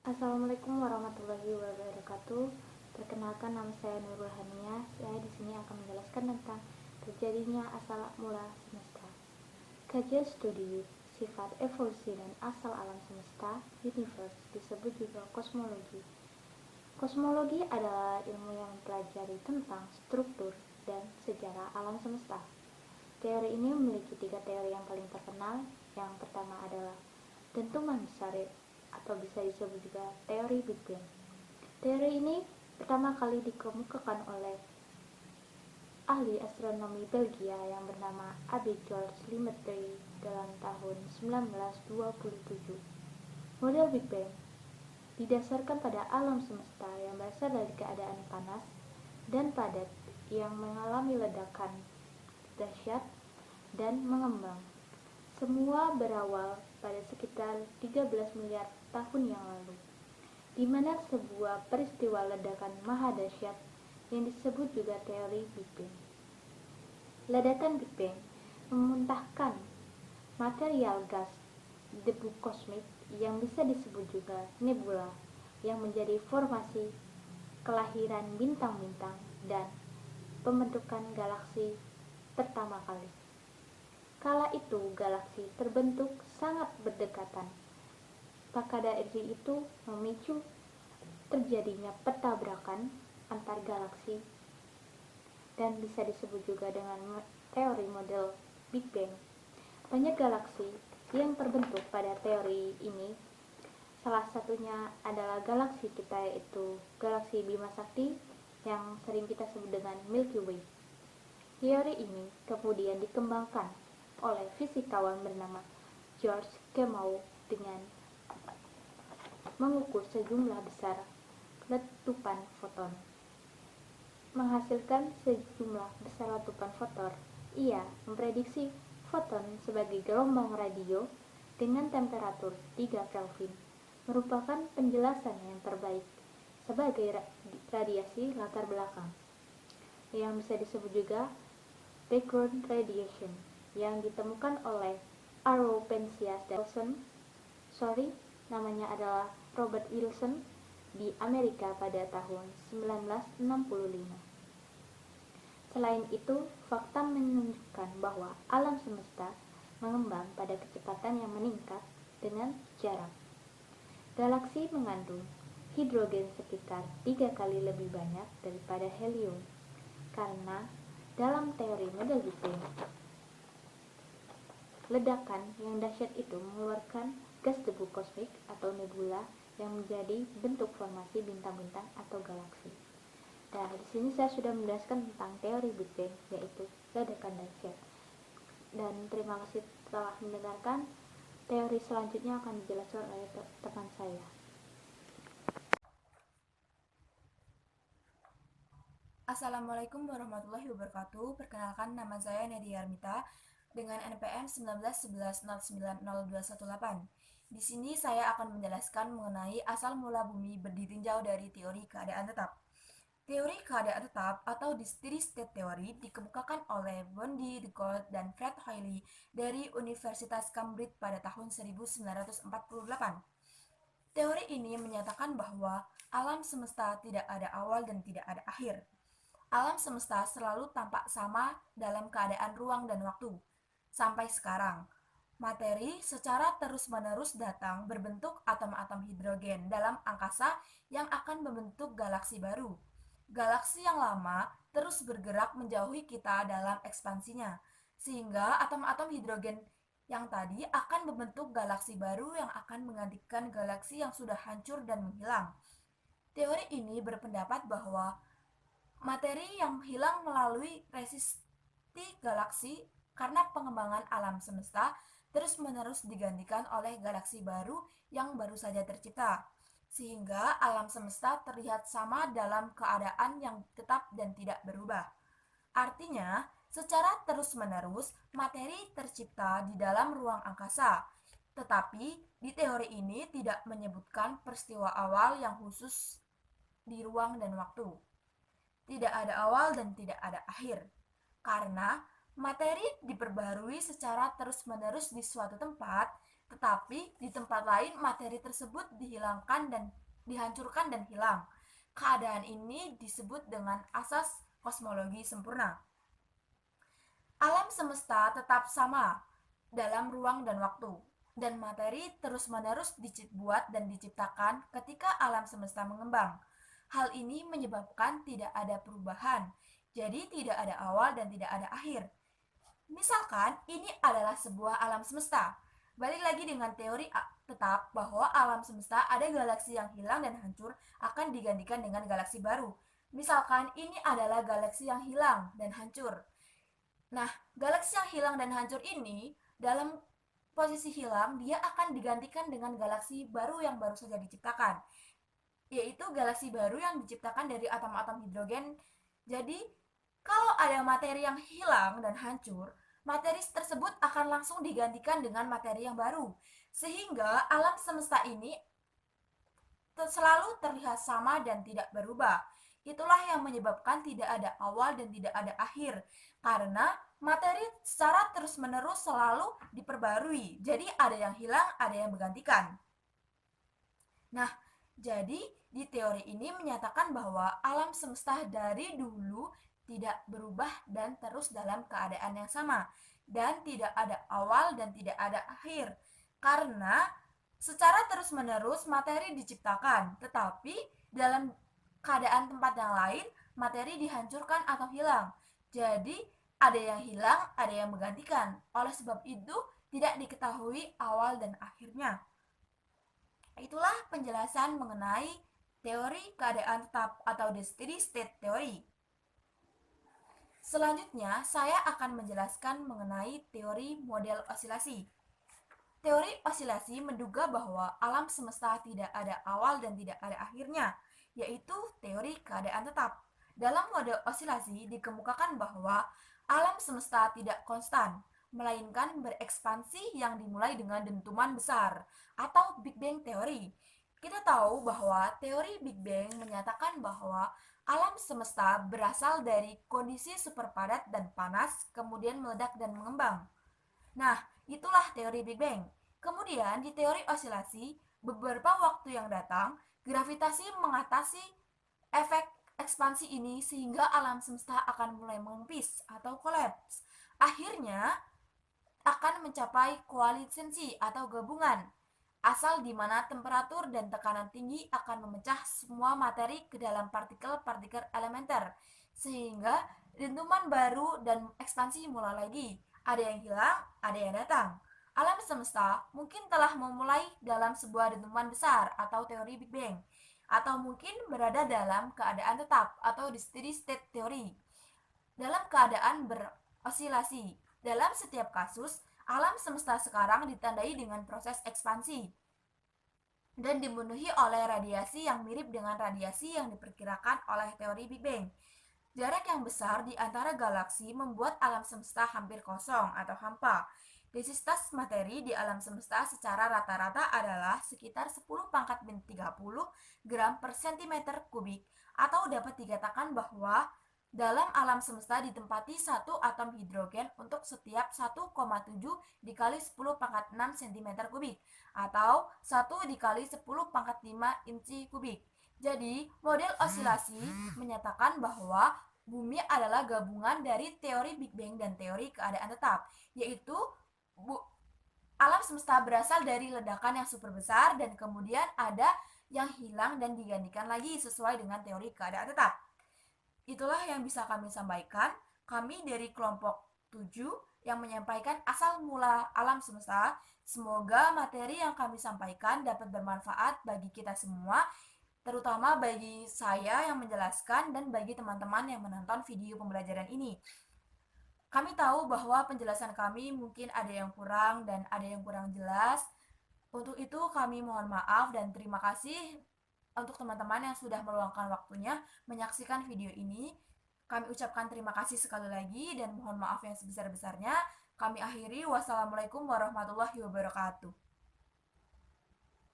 Assalamualaikum warahmatullahi wabarakatuh. Perkenalkan, nama saya Nurul Hania. Saya di sini akan menjelaskan tentang terjadinya asal mula semesta. Kajian studi sifat evolusi dan asal alam semesta, universe, disebut juga kosmologi. Kosmologi adalah ilmu yang mempelajari tentang struktur dan sejarah alam semesta. Teori ini memiliki tiga teori yang paling terkenal. Yang pertama adalah dentuman besar atau bisa disebut juga teori Big Bang. Teori ini pertama kali dikemukakan oleh ahli astronomi Belgia yang bernama Abe George Lemaitre dalam tahun 1927. Model Big Bang didasarkan pada alam semesta yang berasal dari keadaan panas dan padat yang mengalami ledakan dahsyat dan mengembang. Semua berawal pada sekitar 13 miliar tahun yang lalu, di mana sebuah peristiwa ledakan maha dahsyat yang disebut juga teori Big Bang. Ledakan Big Bang memuntahkan material gas debu kosmik yang bisa disebut juga nebula yang menjadi formasi kelahiran bintang-bintang dan pembentukan galaksi pertama kali. Kala itu galaksi terbentuk sangat berdekatan. Maka dari itu memicu terjadinya pertabrakan antar galaksi dan bisa disebut juga dengan teori model Big Bang. Banyak galaksi yang terbentuk pada teori ini. Salah satunya adalah galaksi kita, yaitu galaksi Bima Sakti yang sering kita sebut dengan Milky Way. Teori ini kemudian dikembangkan oleh fisikawan bernama George Gamow dengan mengukur sejumlah besar letupan foton. Menghasilkan sejumlah besar letupan foton, ia memprediksi foton sebagai gelombang radio dengan temperatur 3 Kelvin merupakan penjelasan yang terbaik sebagai radiasi latar belakang yang bisa disebut juga background radiation yang ditemukan oleh Arrow Penzias dan namanya adalah Robert Wilson di Amerika pada tahun 1965. Selain itu, fakta menunjukkan bahwa alam semesta mengembang pada kecepatan yang meningkat dengan jarak. Galaksi mengandung hidrogen sekitar 3 kali lebih banyak daripada helium, karena dalam teori model Big Bang, ledakan yang dahsyat itu mengeluarkan gas debu kosmik atau nebula yang menjadi bentuk formasi bintang-bintang atau galaksi. Dan di sini saya sudah menjelaskan tentang teori Big Bang, yaitu ledakan dahsyat. Dan terima kasih telah mendengarkan. Teori selanjutnya akan dijelaskan oleh teman saya. Assalamualaikum warahmatullahi wabarakatuh. Perkenalkan, nama saya Nadia Armita dengan NPM 1911090218. Di sini saya akan menjelaskan mengenai asal mula bumi ditinjau dari teori keadaan tetap. Teori keadaan tetap atau steady state theory dikemukakan oleh Bondi, de Groot, dan Fred Hoyle dari Universitas Cambridge pada tahun 1948. Teori ini menyatakan bahwa alam semesta tidak ada awal dan tidak ada akhir. Alam semesta selalu tampak sama dalam keadaan ruang dan waktu. Sampai sekarang, materi secara terus-menerus datang berbentuk atom-atom hidrogen dalam angkasa yang akan membentuk galaksi baru. Galaksi yang lama terus bergerak menjauhi kita dalam ekspansinya, sehingga atom-atom hidrogen yang tadi akan membentuk galaksi baru yang akan menggantikan galaksi yang sudah hancur dan menghilang. Teori ini berpendapat bahwa materi yang hilang melalui resisti galaksi karena pengembangan alam semesta terus-menerus digantikan oleh galaksi baru yang baru saja tercipta, sehingga alam semesta terlihat sama dalam keadaan yang tetap dan tidak berubah. Artinya, secara terus-menerus materi tercipta di dalam ruang angkasa, tetapi di teori ini tidak menyebutkan peristiwa awal yang khusus di ruang dan waktu. Tidak ada awal dan tidak ada akhir, karena materi diperbarui secara terus-menerus di suatu tempat tetapi di tempat lain materi tersebut dihilangkan dan dihancurkan dan hilang. Keadaan ini disebut dengan asas kosmologi sempurna. Alam semesta tetap sama dalam ruang dan waktu, dan materi terus-menerus dibuat dan diciptakan ketika alam semesta mengembang. Hal ini menyebabkan tidak ada perubahan, jadi tidak ada awal dan tidak ada akhir. Misalkan ini adalah sebuah alam semesta. Balik lagi dengan teori tetap bahwa alam semesta ada galaksi yang hilang dan hancur akan digantikan dengan galaksi baru. Misalkan ini adalah galaksi yang hilang dan hancur. Nah, galaksi yang hilang dan hancur ini dalam posisi hilang dia akan digantikan dengan galaksi baru yang baru saja diciptakan, yaitu galaksi baru yang diciptakan dari atom-atom hidrogen. Jadi, kalau ada materi yang hilang dan hancur, materi tersebut akan langsung digantikan dengan materi yang baru, sehingga alam semesta ini selalu terlihat sama dan tidak berubah. Itulah yang menyebabkan tidak ada awal dan tidak ada akhir, karena materi secara terus-menerus selalu diperbarui. Jadi ada yang hilang, ada yang bergantikan. Nah, jadi di teori ini menyatakan bahwa alam semesta dari dulu tidak berubah dan terus dalam keadaan yang sama, dan tidak ada awal dan tidak ada akhir, karena secara terus-menerus materi diciptakan, tetapi dalam keadaan tempat yang lain materi dihancurkan atau hilang. Jadi ada yang hilang, ada yang menggantikan. Oleh sebab itu tidak diketahui awal dan akhirnya. Itulah penjelasan mengenai teori keadaan tetap atau the steady state theory. Selanjutnya, saya akan menjelaskan mengenai teori model osilasi. Teori osilasi menduga bahwa alam semesta tidak ada awal dan tidak ada akhirnya, yaitu teori keadaan tetap. Dalam model osilasi dikemukakan bahwa alam semesta tidak konstan, melainkan berekspansi yang dimulai dengan dentuman besar atau Big Bang teori. Kita tahu bahwa teori Big Bang menyatakan bahwa alam semesta berasal dari kondisi super padat dan panas, kemudian meledak dan mengembang. Nah, itulah teori Big Bang. Kemudian di teori osilasi, beberapa waktu yang datang, gravitasi mengatasi efek ekspansi ini sehingga alam semesta akan mulai mengempis atau kolaps. Akhirnya akan mencapai koalisensi atau gabungan, asal di mana temperatur dan tekanan tinggi akan memecah semua materi ke dalam partikel-partikel elementer, sehingga dentuman baru dan ekspansi mulai lagi. Ada yang hilang, ada yang datang. Alam semesta mungkin telah memulai dalam sebuah dentuman besar atau teori Big Bang, atau mungkin berada dalam keadaan tetap atau di steady state theory, dalam keadaan berosilasi. Dalam setiap kasus, alam semesta sekarang ditandai dengan proses ekspansi dan dipenuhi oleh radiasi yang mirip dengan radiasi yang diperkirakan oleh teori Big Bang. Jarak yang besar di antara galaksi membuat alam semesta hampir kosong atau hampa. Densitas materi di alam semesta secara rata-rata adalah sekitar 10 pangkat min 30 gram per cm kubik, atau dapat dikatakan bahwa dalam alam semesta ditempati satu atom hidrogen untuk setiap 1,7 dikali 10 pangkat 6 cm kubik, atau 1 dikali 10 pangkat 5 inci kubik. Jadi, model osilasi menyatakan bahwa bumi adalah gabungan dari teori Big Bang dan teori keadaan tetap, yaitu alam semesta berasal dari ledakan yang super besar dan kemudian ada yang hilang dan digantikan lagi sesuai dengan teori keadaan tetap. Itulah yang bisa kami sampaikan. Kami dari kelompok 7 yang menyampaikan asal mula alam semesta. Semoga materi yang kami sampaikan dapat bermanfaat bagi kita semua, terutama bagi saya yang menjelaskan dan bagi teman-teman yang menonton video pembelajaran ini. Kami tahu bahwa penjelasan kami mungkin ada yang kurang dan ada yang kurang jelas. Untuk itu kami mohon maaf dan terima kasih untuk teman-teman yang sudah meluangkan waktunya menyaksikan video ini. Kami ucapkan terima kasih sekali lagi dan mohon maaf yang sebesar-besarnya. Kami akhiri. Wassalamualaikum warahmatullahi wabarakatuh.